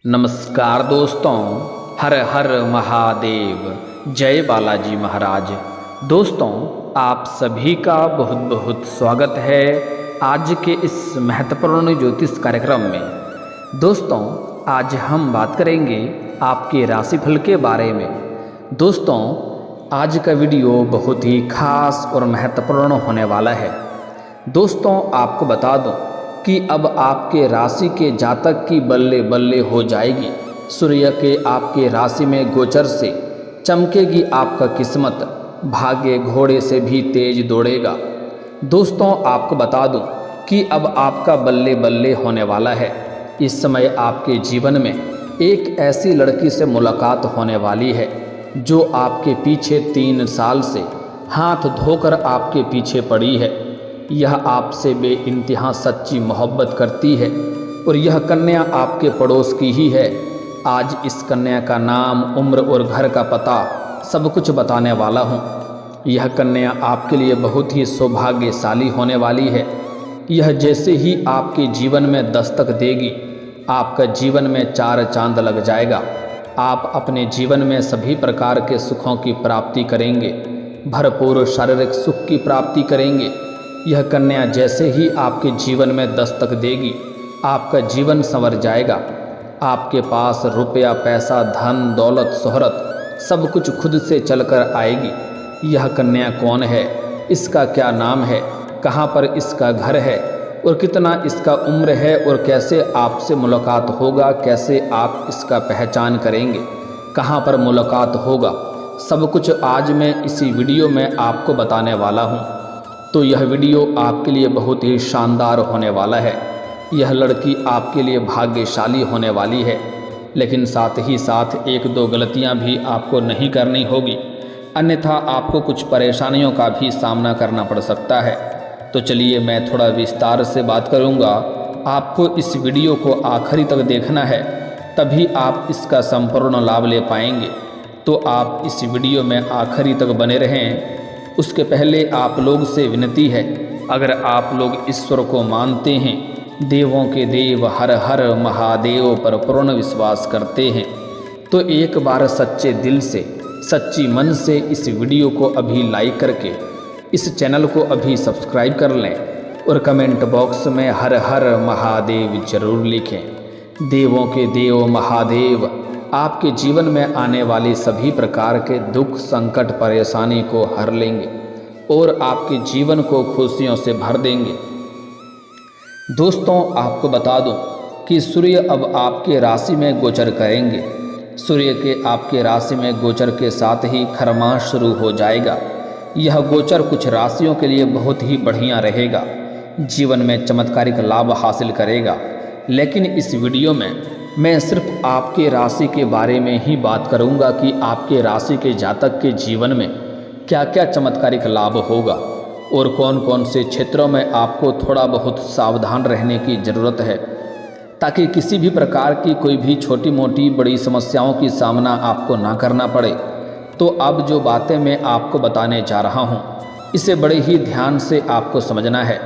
नमस्कार दोस्तों, हर हर महादेव, जय बालाजी महाराज। दोस्तों, आप सभी का बहुत बहुत स्वागत है आज के इस महत्वपूर्ण ज्योतिष कार्यक्रम में। दोस्तों, आज हम बात करेंगे आपके राशिफल के बारे में। दोस्तों, आज का वीडियो बहुत ही खास और महत्वपूर्ण होने वाला है। दोस्तों, आपको बता दूं कि अब आपके राशि के जातक की बल्ले बल्ले हो जाएगी। सूर्य के आपके राशि में गोचर से चमकेगी आपका किस्मत, भाग्य घोड़े से भी तेज दौड़ेगा। दोस्तों, आपको बता दूं कि अब आपका बल्ले बल्ले होने वाला है। इस समय आपके जीवन में एक ऐसी लड़की से मुलाकात होने वाली है जो आपके पीछे 3 साल से हाथ धोकर आपके पीछे पड़ी है। यह आपसे बेइंतहा सच्ची मोहब्बत करती है और यह कन्या आपके पड़ोस की ही है। आज इस कन्या का नाम, उम्र और घर का पता सब कुछ बताने वाला हूँ। यह कन्या आपके लिए बहुत ही सौभाग्यशाली होने वाली है। यह जैसे ही आपके जीवन में दस्तक देगी, आपका जीवन में 4 चांद लग जाएगा। आप अपने जीवन में सभी प्रकार के सुखों की प्राप्ति करेंगे, भरपूर शारीरिक सुख की प्राप्ति करेंगे। यह कन्या जैसे ही आपके जीवन में दस्तक देगी, आपका जीवन संवर जाएगा। आपके पास रुपया, पैसा, धन, दौलत, शोहरत सब कुछ खुद से चलकर आएगी। यह कन्या कौन है, इसका क्या नाम है, कहाँ पर इसका घर है और कितना इसका उम्र है और कैसे आपसे मुलाकात होगा, कैसे आप इसका पहचान करेंगे, कहाँ पर मुलाकात होगा, सब कुछ आज मैं इसी वीडियो में आपको बताने वाला हूँ। तो यह वीडियो आपके लिए बहुत ही शानदार होने वाला है। यह लड़की आपके लिए भाग्यशाली होने वाली है, लेकिन साथ ही साथ 1-2 गलतियां भी आपको नहीं करनी होगी, अन्यथा आपको कुछ परेशानियों का भी सामना करना पड़ सकता है। तो चलिए मैं थोड़ा विस्तार से बात करूंगा। आपको इस वीडियो को आखिरी तक देखना है, तभी आप इसका संपूर्ण लाभ ले पाएंगे। तो आप इस वीडियो में आखिरी तक बने रहें। उसके पहले आप लोग से विनती है, अगर आप लोग ईश्वर को मानते हैं, देवों के देव हर हर महादेव पर पूर्ण विश्वास करते हैं, तो एक बार सच्चे दिल से, सच्ची मन से इस वीडियो को अभी लाइक करके इस चैनल को अभी सब्सक्राइब कर लें और कमेंट बॉक्स में हर हर महादेव जरूर लिखें। देवों के देव महादेव आपके जीवन में आने वाले सभी प्रकार के दुख, संकट, परेशानी को हर लेंगे और आपके जीवन को खुशियों से भर देंगे। दोस्तों, आपको बता दूं कि सूर्य अब आपके राशि में गोचर करेंगे। सूर्य के आपके राशि में गोचर के साथ ही खरमास शुरू हो जाएगा। यह गोचर कुछ राशियों के लिए बहुत ही बढ़िया रहेगा, जीवन में चमत्कारिक लाभ हासिल करेगा। लेकिन इस वीडियो में मैं सिर्फ आपके राशि के बारे में ही बात करूंगा कि आपके राशि के जातक के जीवन में क्या क्या चमत्कारिक लाभ होगा और कौन कौन से क्षेत्रों में आपको थोड़ा बहुत सावधान रहने की ज़रूरत है, ताकि किसी भी प्रकार की कोई भी छोटी मोटी बड़ी समस्याओं की सामना आपको ना करना पड़े। तो अब जो बातें मैं आपको बताने जा रहा हूँ, इसे बड़े ही ध्यान से आपको समझना है।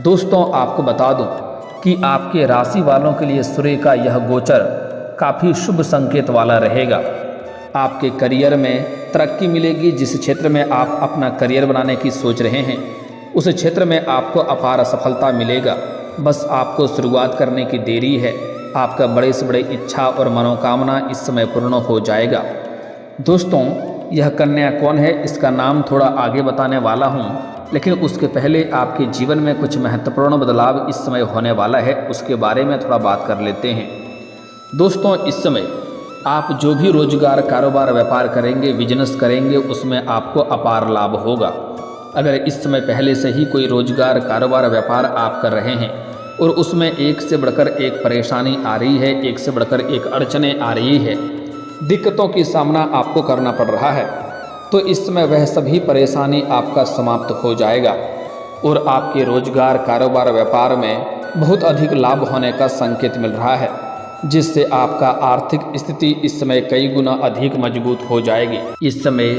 दोस्तों, आपको बता दूँ कि आपके राशि वालों के लिए सूर्य का यह गोचर काफ़ी शुभ संकेत वाला रहेगा। आपके करियर में तरक्की मिलेगी। जिस क्षेत्र में आप अपना करियर बनाने की सोच रहे हैं, उस क्षेत्र में आपको अपार सफलता मिलेगा। बस आपको शुरुआत करने की देरी है। आपका बड़े से बड़े इच्छा और मनोकामना इस समय पूर्ण हो जाएगा। दोस्तों, यह कन्या कौन है, इसका नाम थोड़ा आगे बताने वाला हूँ, लेकिन उसके पहले आपके जीवन में कुछ महत्वपूर्ण बदलाव इस समय होने वाला है, उसके बारे में थोड़ा बात कर लेते हैं। दोस्तों, इस समय आप जो भी रोजगार, कारोबार, व्यापार करेंगे, बिजनेस करेंगे, उसमें आपको अपार लाभ होगा। अगर इस समय पहले से ही कोई रोजगार, कारोबार, व्यापार आप कर रहे हैं और उसमें एक से बढ़कर एक परेशानी आ रही है, एक से बढ़कर एक अड़चनें आ रही है, दिक्कतों की सामना आपको करना पड़ रहा है, तो इस समय वह सभी परेशानी आपका समाप्त हो जाएगा और आपके रोजगार, कारोबार, व्यापार में बहुत अधिक लाभ होने का संकेत मिल रहा है, जिससे आपका आर्थिक स्थिति इस समय कई गुना अधिक मजबूत हो जाएगी। इस समय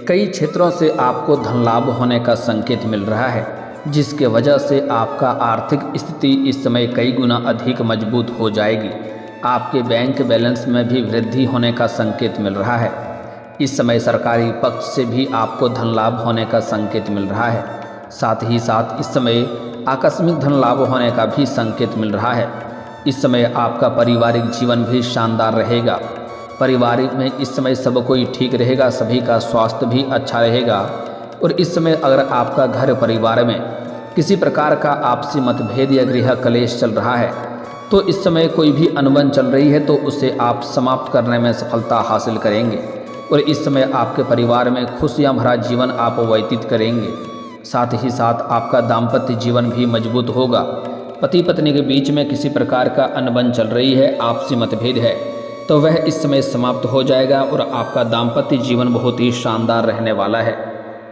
कई क्षेत्रों से आपको धन लाभ होने का संकेत मिल रहा है, जिसके वजह से आपका आर्थिक स्थिति इस समय कई गुना अधिक मजबूत हो जाएगी। आपके बैंक बैलेंस में भी वृद्धि होने का संकेत मिल रहा है। इस समय सरकारी पक्ष से भी आपको धन लाभ होने का संकेत मिल रहा है। साथ ही साथ इस समय आकस्मिक धन लाभ होने का भी संकेत मिल रहा है। इस समय आपका पारिवारिक जीवन भी शानदार रहेगा। परिवार में इस समय सब कोई ठीक रहेगा, सभी का स्वास्थ्य भी अच्छा रहेगा। और इस समय अगर आपका घर परिवार में किसी प्रकार का आपसी मतभेद या गृह कलेश चल रहा है तो इस समय कोई भी अनबन चल रही है तो उसे आप समाप्त करने में सफलता हासिल करेंगे। और इस समय आपके परिवार में खुशियां भरा जीवन आप व्यतीत करेंगे। साथ ही साथ आपका दाम्पत्य जीवन भी मजबूत होगा। पति पत्नी के बीच में किसी प्रकार का अनबन चल रही है, आपसी मतभेद है, तो वह इस समय समाप्त हो जाएगा और आपका दाम्पत्य जीवन बहुत ही शानदार रहने वाला है।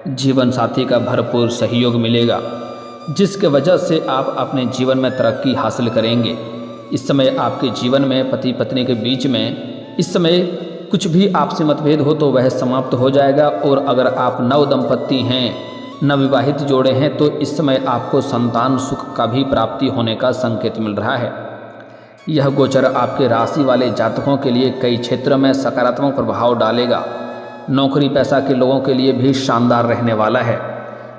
जीवन साथी का भरपूर सहयोग मिलेगा, जिसके वजह से आप अपने जीवन में तरक्की हासिल करेंगे। इस समय आपके जीवन में पति पत्नी के बीच में इस समय कुछ भी आपसी मतभेद हो तो वह समाप्त हो जाएगा। और अगर आप नव दंपत्ति हैं, नवविवाहित जोड़े हैं, तो इस समय आपको संतान सुख का भी प्राप्ति होने का संकेत मिल रहा है। यह गोचर आपके राशि वाले जातकों के लिए कई क्षेत्रों में सकारात्मक प्रभाव डालेगा। नौकरी पेशा के लोगों के लिए भी शानदार रहने वाला है।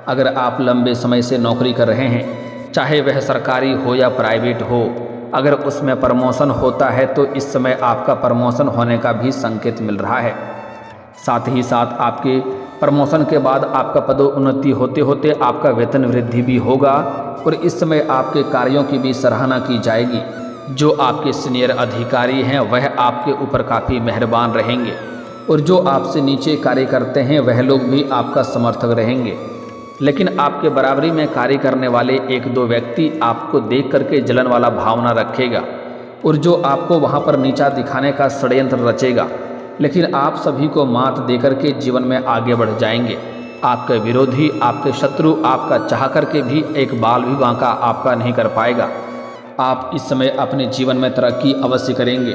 अगर आप लंबे समय से नौकरी कर रहे हैं, चाहे वह सरकारी हो या प्राइवेट हो, अगर उसमें प्रमोशन होता है तो इस समय आपका प्रमोशन होने का भी संकेत मिल रहा है। साथ ही साथ आपके प्रमोशन के बाद आपका पदोन्नति होते होते आपका वेतन वृद्धि भी होगा। और इस समय आपके कार्यों की भी सराहना की जाएगी। जो आपके सीनियर अधिकारी हैं वह आपके ऊपर काफ़ी मेहरबान रहेंगे और जो आपसे नीचे कार्य करते हैं वह लोग भी आपका समर्थक रहेंगे। लेकिन आपके बराबरी में कार्य करने वाले एक दो व्यक्ति आपको देख करके जलन वाला भावना रखेगा और जो आपको वहां पर नीचा दिखाने का षड्यंत्र रचेगा। लेकिन आप सभी को मात देकर के जीवन में आगे बढ़ जाएंगे। आपके विरोधी, आपके शत्रु आपका चाह करके भी एक बाल भी बांका आपका नहीं कर पाएगा। आप इस समय अपने जीवन में तरक्की अवश्य करेंगे।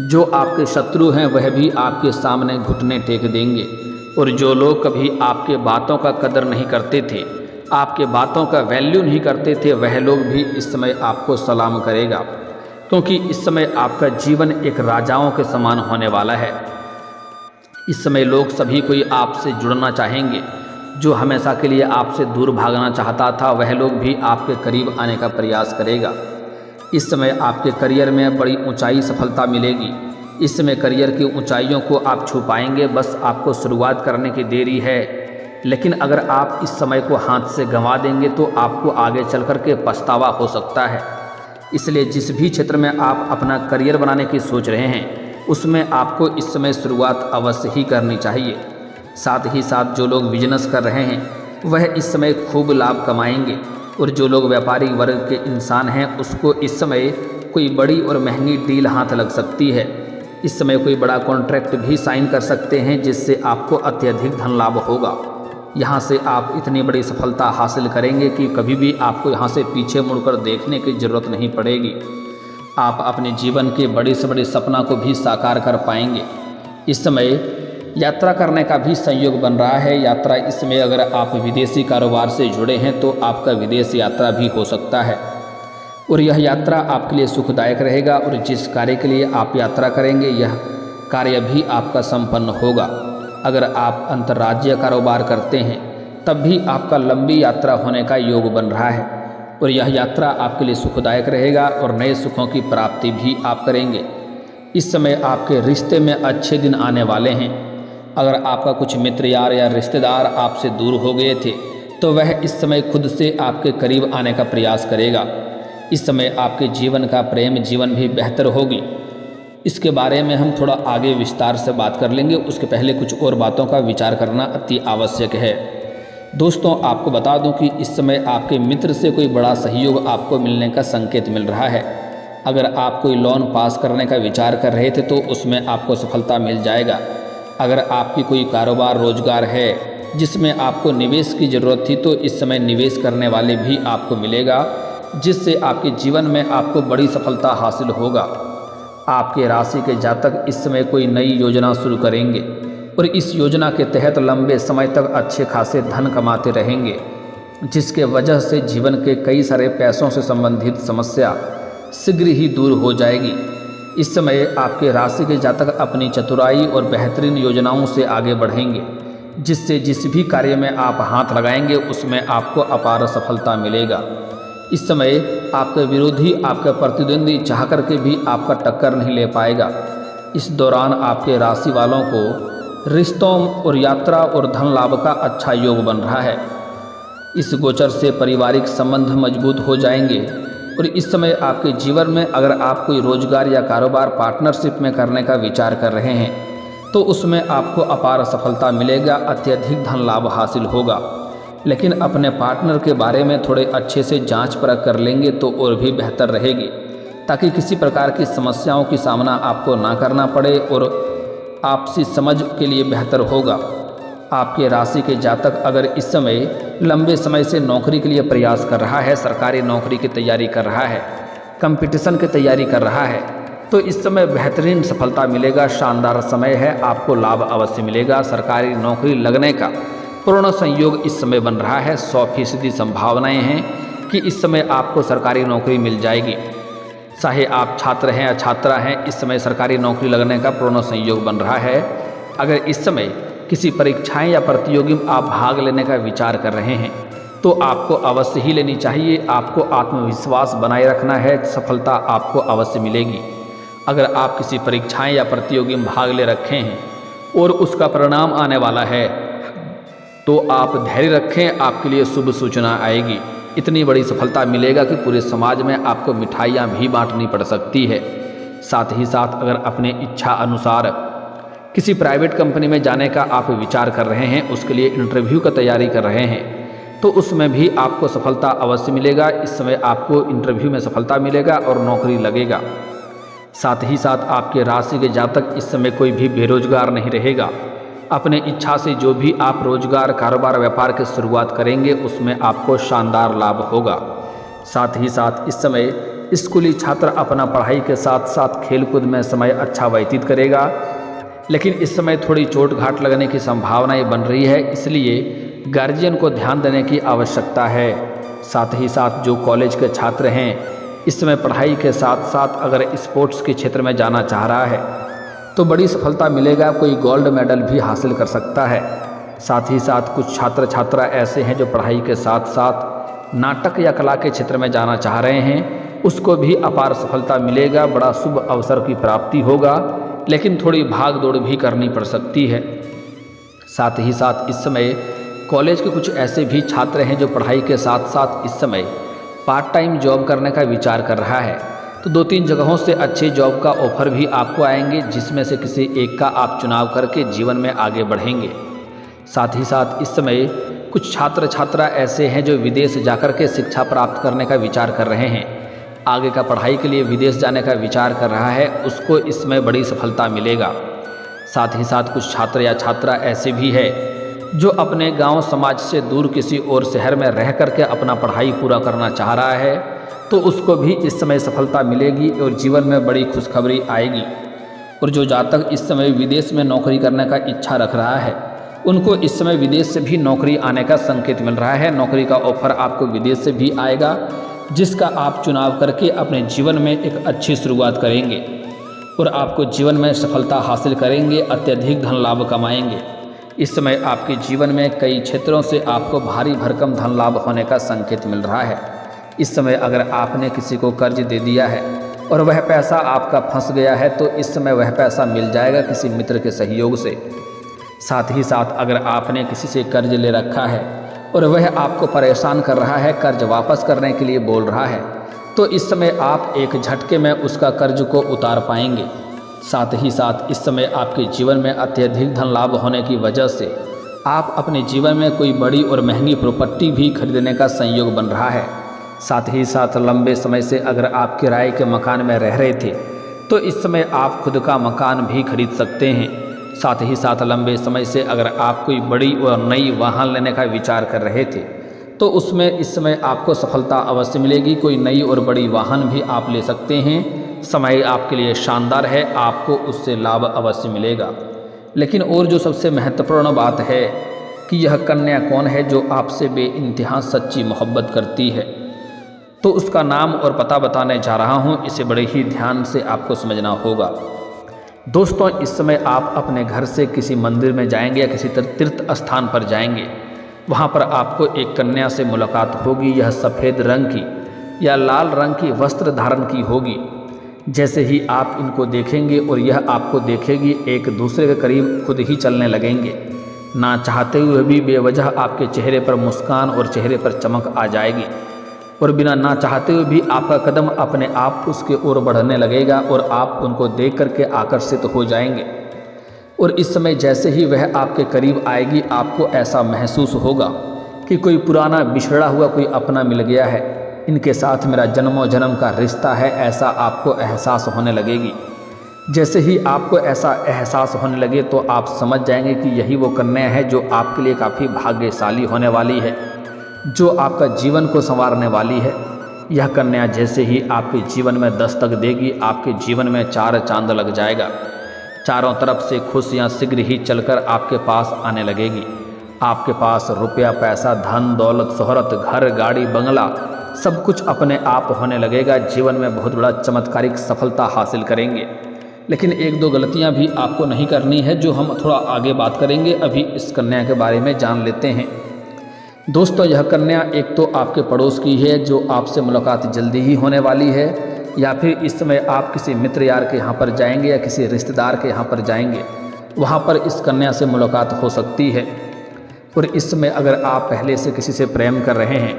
जो आपके शत्रु हैं वह भी आपके सामने घुटने टेक देंगे। और जो लोग कभी आपके बातों का कदर नहीं करते थे, आपके बातों का वैल्यू नहीं करते थे, वह लोग भी इस समय आपको सलाम करेगा। क्योंकि इस समय आपका जीवन एक राजाओं के समान होने वाला है। इस समय लोग सभी कोई आपसे जुड़ना चाहेंगे। जो हमेशा के लिए आपसे दूर भागना चाहता था वह लोग भी आपके करीब आने का प्रयास करेगा। इस समय आपके करियर में बड़ी ऊंचाई सफलता मिलेगी। इस समय करियर की ऊंचाइयों को आप छू पाएंगे। बस आपको शुरुआत करने की देरी है। लेकिन अगर आप इस समय को हाथ से गंवा देंगे तो आपको आगे चल कर के पछतावा हो सकता है। इसलिए जिस भी क्षेत्र में आप अपना करियर बनाने की सोच रहे हैं उसमें आपको इस समय शुरुआत अवश्य ही करनी चाहिए। साथ ही साथ जो लोग बिजनेस कर रहे हैं वह इस समय खूब लाभ कमाएंगे। और जो लोग व्यापारी वर्ग के इंसान हैं उसको इस समय कोई बड़ी और महंगी डील हाथ लग सकती है। इस समय कोई बड़ा कॉन्ट्रैक्ट भी साइन कर सकते हैं जिससे आपको अत्यधिक धन लाभ होगा। यहाँ से आप इतनी बड़ी सफलता हासिल करेंगे कि कभी भी आपको यहाँ से पीछे मुड़कर देखने की ज़रूरत नहीं पड़ेगी। आप अपने जीवन के बड़े से बड़े सपना को भी साकार कर पाएंगे। इस समय यात्रा करने का भी संयोग बन रहा है। यात्रा इस समय अगर आप विदेशी कारोबार से जुड़े हैं तो आपका विदेश यात्रा भी हो सकता है और यह यात्रा आपके लिए सुखदायक रहेगा। और जिस कार्य के लिए आप यात्रा करेंगे यह कार्य भी आपका संपन्न होगा। अगर आप अंतर्राज्यीय कारोबार करते हैं तब भी आपका लंबी यात्रा होने का योग बन रहा है और यह यात्रा आपके लिए सुखदायक रहेगा और नए सुखों की प्राप्ति भी आप करेंगे। इस समय आपके रिश्ते में अच्छे दिन आने वाले हैं। अगर आपका कुछ मित्र यार या रिश्तेदार आपसे दूर हो गए थे तो वह इस समय खुद से आपके करीब आने का प्रयास करेगा। इस समय आपके जीवन का प्रेम जीवन भी बेहतर होगी। इसके बारे में हम थोड़ा आगे विस्तार से बात कर लेंगे। उसके पहले कुछ और बातों का विचार करना अति आवश्यक है। दोस्तों, आपको बता दूं कि इस समय आपके मित्र से कोई बड़ा सहयोग आपको मिलने का संकेत मिल रहा है। अगर आप कोई लोन पास करने का विचार कर रहे थे तो उसमें आपको सफलता मिल जाएगा। अगर आपकी कोई कारोबार रोजगार है जिसमें आपको निवेश की ज़रूरत थी तो इस समय निवेश करने वाले भी आपको मिलेगा, जिससे आपके जीवन में आपको बड़ी सफलता हासिल होगा। आपके राशि के जातक इस समय कोई नई योजना शुरू करेंगे और इस योजना के तहत लंबे समय तक अच्छे खासे धन कमाते रहेंगे, जिसके वजह से जीवन के कई सारे पैसों से संबंधित समस्या शीघ्र ही दूर हो जाएगी। इस समय आपके राशि के जातक अपनी चतुराई और बेहतरीन योजनाओं से आगे बढ़ेंगे, जिससे जिस भी कार्य में आप हाथ लगाएंगे उसमें आपको अपार सफलता मिलेगा। इस समय आपके विरोधी, आपके प्रतिद्वंदी चाह करके भी आपका टक्कर नहीं ले पाएगा। इस दौरान आपके राशि वालों को रिश्तों और यात्रा और धन लाभ का अच्छा योग बन रहा है। इस गोचर से पारिवारिक संबंध मजबूत हो जाएंगे और इस समय आपके जीवन में अगर आप कोई रोजगार या कारोबार पार्टनरशिप में करने का विचार कर रहे हैं तो उसमें आपको अपार सफलता मिलेगा, अत्यधिक धन लाभ हासिल होगा। लेकिन अपने पार्टनर के बारे में थोड़े अच्छे से जांच परख कर लेंगे तो और भी बेहतर रहेगी, ताकि किसी प्रकार की समस्याओं की सामना आपको ना करना पड़े और आपसी समझ के लिए बेहतर होगा। आपके राशि के जातक अगर इस समय लंबे समय से नौकरी के लिए प्रयास कर रहा है, सरकारी नौकरी की तैयारी कर रहा है, कंपटीशन की तैयारी कर रहा है, तो इस समय बेहतरीन सफलता मिलेगा। शानदार समय है, आपको लाभ अवश्य मिलेगा। सरकारी नौकरी लगने का पूर्ण संयोग इस समय बन रहा है। 100% संभावनाएं हैं कि इस समय आपको सरकारी नौकरी मिल जाएगी। चाहे आप छात्र हैं या छात्रा हैं, इस समय सरकारी नौकरी लगने का पूर्ण संयोग बन रहा है। अगर इस समय किसी परीक्षाएं या प्रतियोगी में आप भाग लेने का विचार कर रहे हैं तो आपको अवश्य ही लेनी चाहिए। आपको आत्मविश्वास बनाए रखना है, सफलता आपको अवश्य मिलेगी। अगर आप किसी परीक्षाएं या प्रतियोगी में भाग ले रखे हैं और उसका परिणाम आने वाला है तो आप धैर्य रखें, आपके लिए शुभ सूचना आएगी। इतनी बड़ी सफलता मिलेगा कि पूरे समाज में आपको मिठाइयाँ भी बांटनी पड़ सकती है। साथ ही साथ अगर अपने इच्छा अनुसार किसी प्राइवेट कंपनी में जाने का आप विचार कर रहे हैं, उसके लिए इंटरव्यू का तैयारी कर रहे हैं, तो उसमें भी आपको सफलता अवश्य मिलेगा। इस समय आपको इंटरव्यू में सफलता मिलेगा और नौकरी लगेगा। साथ ही साथ आपके राशि के जातक इस समय कोई भी बेरोजगार नहीं रहेगा। अपने इच्छा से जो भी आप रोजगार, कारोबार, व्यापार की शुरुआत करेंगे उसमें आपको शानदार लाभ होगा। साथ ही साथ इस समय स्कूली छात्र अपना पढ़ाई के साथ साथ खेलकूद में समय अच्छा व्यतीत करेगा, लेकिन इस समय थोड़ी चोट घाट लगने की संभावनाएं बन रही है, इसलिए गार्जियन को ध्यान देने की आवश्यकता है। साथ ही साथ जो कॉलेज के छात्र हैं इस समय पढ़ाई के साथ साथ अगर स्पोर्ट्स के क्षेत्र में जाना चाह रहा है तो बड़ी सफलता मिलेगा, कोई गोल्ड मेडल भी हासिल कर सकता है। साथ ही साथ कुछ छात्र छात्रा ऐसे हैं जो पढ़ाई के साथ साथ नाटक या कला के क्षेत्र में जाना चाह रहे हैं, उसको भी अपार सफलता मिलेगा, बड़ा शुभ अवसर की प्राप्ति होगा, लेकिन थोड़ी भाग दौड़ भी करनी पड़ सकती है। साथ ही साथ इस समय कॉलेज के कुछ ऐसे भी छात्र हैं जो पढ़ाई के साथ साथ इस समय पार्ट टाइम जॉब करने का विचार कर रहा है, तो 2-3 जगहों से अच्छे जॉब का ऑफर भी आपको आएंगे, जिसमें से किसी एक का आप चुनाव करके जीवन में आगे बढ़ेंगे। साथ ही साथ इस समय कुछ छात्र छात्रा ऐसे हैं जो विदेश जाकर के शिक्षा प्राप्त करने का विचार कर रहे हैं, आगे का पढ़ाई के लिए विदेश जाने का विचार कर रहा है, उसको इसमें बड़ी सफलता मिलेगा। साथ ही साथ कुछ छात्र या छात्रा ऐसे भी है जो अपने गांव समाज से दूर किसी और शहर में रह करके अपना पढ़ाई पूरा करना चाह रहा है, तो उसको भी इस समय सफलता मिलेगी और जीवन में बड़ी खुशखबरी आएगी। और जो जातक इस समय विदेश में नौकरी करने का इच्छा रख रहा है उनको इस समय विदेश से भी नौकरी आने का संकेत मिल रहा है। नौकरी का ऑफर आपको विदेश से भी आएगा, जिसका आप चुनाव करके अपने जीवन में एक अच्छी शुरुआत करेंगे और आपको जीवन में सफलता हासिल करेंगे, अत्यधिक धन लाभ कमाएंगे। इस समय आपके जीवन में कई क्षेत्रों से आपको भारी भरकम धन लाभ होने का संकेत मिल रहा है। इस समय अगर आपने किसी को कर्ज दे दिया है और वह पैसा आपका फंस गया है तो इस समय वह पैसा मिल जाएगा किसी मित्र के सहयोग से। साथ ही साथ अगर आपने किसी से कर्ज ले रखा है और वह आपको परेशान कर रहा है, कर्ज वापस करने के लिए बोल रहा है, तो इस समय आप एक झटके में उसका कर्ज को उतार पाएंगे। साथ ही साथ इस समय आपके जीवन में अत्यधिक धन लाभ होने की वजह से आप अपने जीवन में कोई बड़ी और महंगी प्रॉपर्टी भी खरीदने का संयोग बन रहा है। साथ ही साथ लंबे समय से अगर आप किराए के मकान में रह रहे थे तो इस समय आप खुद का मकान भी खरीद सकते हैं। साथ ही साथ लंबे समय से अगर आप कोई बड़ी और नई वाहन लेने का विचार कर रहे थे तो उसमें इस समय आपको सफलता अवश्य मिलेगी। कोई नई और बड़ी वाहन भी आप ले सकते हैं। समय आपके लिए शानदार है, आपको उससे लाभ अवश्य मिलेगा। लेकिन और जो सबसे महत्वपूर्ण बात है कि यह कन्या कौन है जो आपसे बेइंतहा सच्ची मोहब्बत करती है, तो तो उसका नाम और पता बताने जा रहा हूँ, इसे बड़े ही ध्यान से आपको समझना होगा। दोस्तों, इस समय आप अपने घर से किसी मंदिर में जाएंगे या किसी तीर्थ स्थान पर जाएंगे। वहाँ पर आपको एक कन्या से मुलाकात होगी। यह सफ़ेद रंग की या लाल रंग की वस्त्र धारण की होगी। जैसे ही आप इनको देखेंगे और यह आपको देखेगी, एक दूसरे के करीब खुद ही चलने लगेंगे। ना चाहते हुए भी बेवजह आपके चेहरे पर मुस्कान और चेहरे पर चमक आ जाएगी और बिना ना चाहते हुए भी आपका कदम अपने आप उसके ओर बढ़ने लगेगा और आप उनको देख करके आकर्षित हो जाएंगे। और इस समय जैसे ही वह आपके करीब आएगी, आपको ऐसा महसूस होगा कि कोई पुराना बिछड़ा हुआ कोई अपना मिल गया है, इनके साथ मेरा जन्मों जन्म का रिश्ता है, ऐसा आपको एहसास होने लगेगी। जैसे ही आपको ऐसा एहसास होने लगे तो आप समझ जाएंगे कि यही वो कन्या है जो आपके लिए काफ़ी भाग्यशाली होने वाली है, जो आपका जीवन को संवारने वाली है। यह कन्या जैसे ही आपके जीवन में दस्तक देगी, आपके जीवन में चार चांद लग जाएगा। चारों तरफ से खुशियाँ शीघ्र ही चलकर आपके पास आने लगेगी। आपके पास रुपया पैसा, धन दौलत, शोहरत, घर गाड़ी बंगला सब कुछ अपने आप होने लगेगा। जीवन में बहुत बड़ा चमत्कारिक सफलता हासिल करेंगे। लेकिन एक दो गलतियां भी आपको नहीं करनी है, जो हम थोड़ा आगे बात करेंगे। अभी इस कन्या के बारे में जान लेते हैं। दोस्तों, यह कन्या एक तो आपके पड़ोस की है, जो आपसे मुलाकात जल्दी ही होने वाली है, या फिर इस समय आप किसी मित्र यार के यहाँ पर जाएंगे या किसी रिश्तेदार के यहाँ पर जाएंगे, वहाँ पर इस कन्या से मुलाकात हो सकती है। और इस समय अगर आप पहले से किसी से प्रेम कर रहे हैं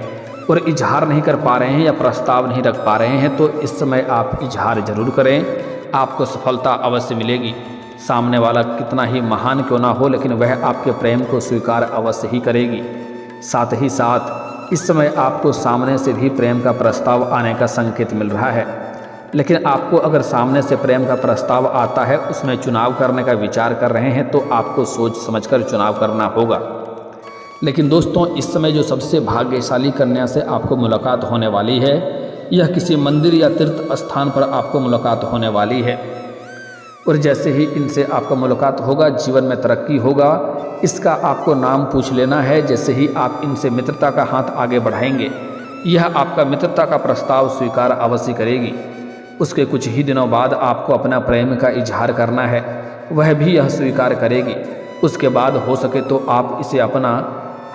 और इजहार नहीं कर पा रहे हैं या प्रस्ताव नहीं रख पा रहे हैं, तो इस समय आप इजहार जरूर करें, आपको सफलता अवश्य मिलेगी। सामने वाला कितना ही महान क्यों ना हो, लेकिन वह आपके प्रेम को स्वीकार अवश्य ही करेगी। साथ ही साथ इस समय आपको सामने से भी प्रेम का प्रस्ताव आने का संकेत मिल रहा है। लेकिन आपको अगर सामने से प्रेम का प्रस्ताव आता है, उसमें चुनाव करने का विचार कर रहे हैं, तो आपको सोच समझकर चुनाव करना होगा। लेकिन दोस्तों, इस समय जो सबसे भाग्यशाली कन्या से आपको मुलाकात होने वाली है, यह किसी मंदिर या तीर्थ स्थान पर आपको मुलाकात होने वाली है। और जैसे ही इनसे आपका मुलाकात होगा, जीवन में तरक्की होगा। इसका आपको नाम पूछ लेना है। जैसे ही आप इनसे मित्रता का हाथ आगे बढ़ाएंगे, यह आपका मित्रता का प्रस्ताव स्वीकार अवश्य करेगी। उसके कुछ ही दिनों बाद आपको अपना प्रेम का इजहार करना है, वह भी यह स्वीकार करेगी। उसके बाद हो सके तो आप इसे अपना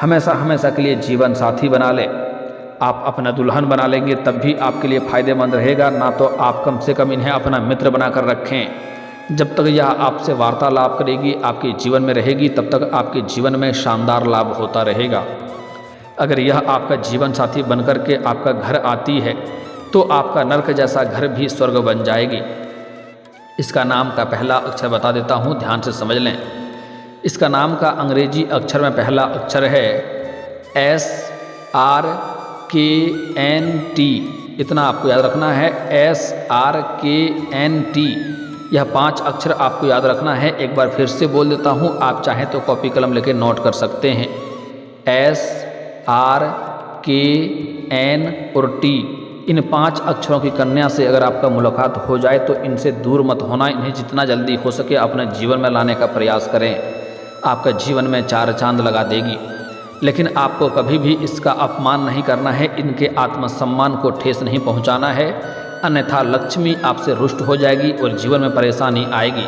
हमेशा हमेशा के लिए जीवन साथी बना लें। आप अपना दुल्हन बना लेंगे तब भी आपके लिए फ़ायदेमंद रहेगा। ना तो आप कम से कम इन्हें अपना मित्र बनाकर रखें। जब तक यह आपसे वार्तालाप करेगी, आपके जीवन में रहेगी, तब तक आपके जीवन में शानदार लाभ होता रहेगा। अगर यह आपका जीवन साथी बनकर के आपका घर आती है, तो आपका नरक जैसा घर भी स्वर्ग बन जाएगी। इसका नाम का पहला अक्षर बता देता हूँ, ध्यान से समझ लें। इसका नाम का अंग्रेजी अक्षर में पहला अक्षर है SRKNT। इतना आपको याद रखना है, SRKNT। यह 5 अक्षर आपको याद रखना है। एक बार फिर से बोल देता हूँ, आप चाहें तो कॉपी कलम लेके नोट कर सकते हैं। SRKN और T, इन 5 अक्षरों की कन्या से अगर आपका मुलाकात हो जाए तो इनसे दूर मत होना। इन्हें जितना जल्दी हो सके अपने जीवन में लाने का प्रयास करें। आपका जीवन में चार चांद लगा देगी। लेकिन आपको कभी भी इसका अपमान नहीं करना है, इनके आत्मसम्मान को ठेस नहीं पहुंचाना है, अन्यथा लक्ष्मी आपसे रुष्ट हो जाएगी और जीवन में परेशानी आएगी।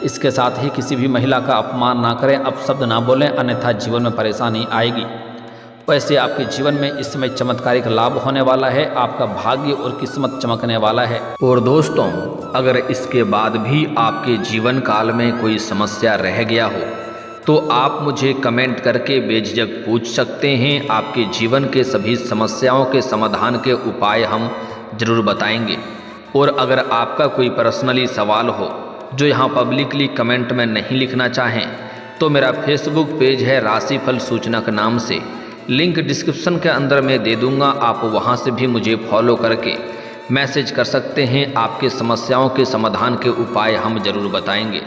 इसके साथ ही किसी भी महिला का अपमान ना करें, अपशब्द ना बोलें, अन्यथा जीवन में परेशानी आएगी। वैसे आपके जीवन में इस समय चमत्कारिक लाभ होने वाला है, आपका भाग्य और किस्मत चमकने वाला है। और दोस्तों, अगर इसके बाद भी आपके जीवन काल में कोई समस्या रह गया हो तो आप मुझे कमेंट करके बेझिझक पूछ सकते हैं। आपके जीवन के सभी समस्याओं के समाधान के उपाय हम जरूर बताएंगे। और अगर आपका कोई पर्सनली सवाल हो जो यहाँ पब्लिकली कमेंट में नहीं लिखना चाहें, तो मेरा फेसबुक पेज है राशिफल सूचनक नाम से, लिंक डिस्क्रिप्शन के अंदर मैं दे दूँगा। आप वहाँ से भी मुझे फॉलो करके मैसेज कर सकते हैं। आपके समस्याओं के समाधान के उपाय हम जरूर बताएंगे।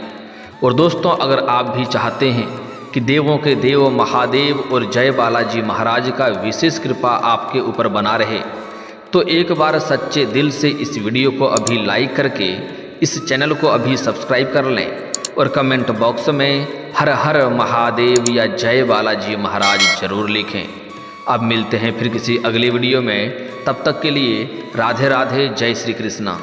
और दोस्तों, अगर आप भी चाहते हैं कि देवों के देव महादेव और जय बालाजी महाराज का विशेष कृपा आपके ऊपर बना रहे, तो एक बार सच्चे दिल से इस वीडियो को अभी लाइक करके इस चैनल को अभी सब्सक्राइब कर लें और कमेंट बॉक्स में हर हर महादेव या जय बालाजी महाराज जरूर लिखें। अब मिलते हैं फिर किसी अगली वीडियो में, तब तक के लिए राधे राधे, जय श्री कृष्णा।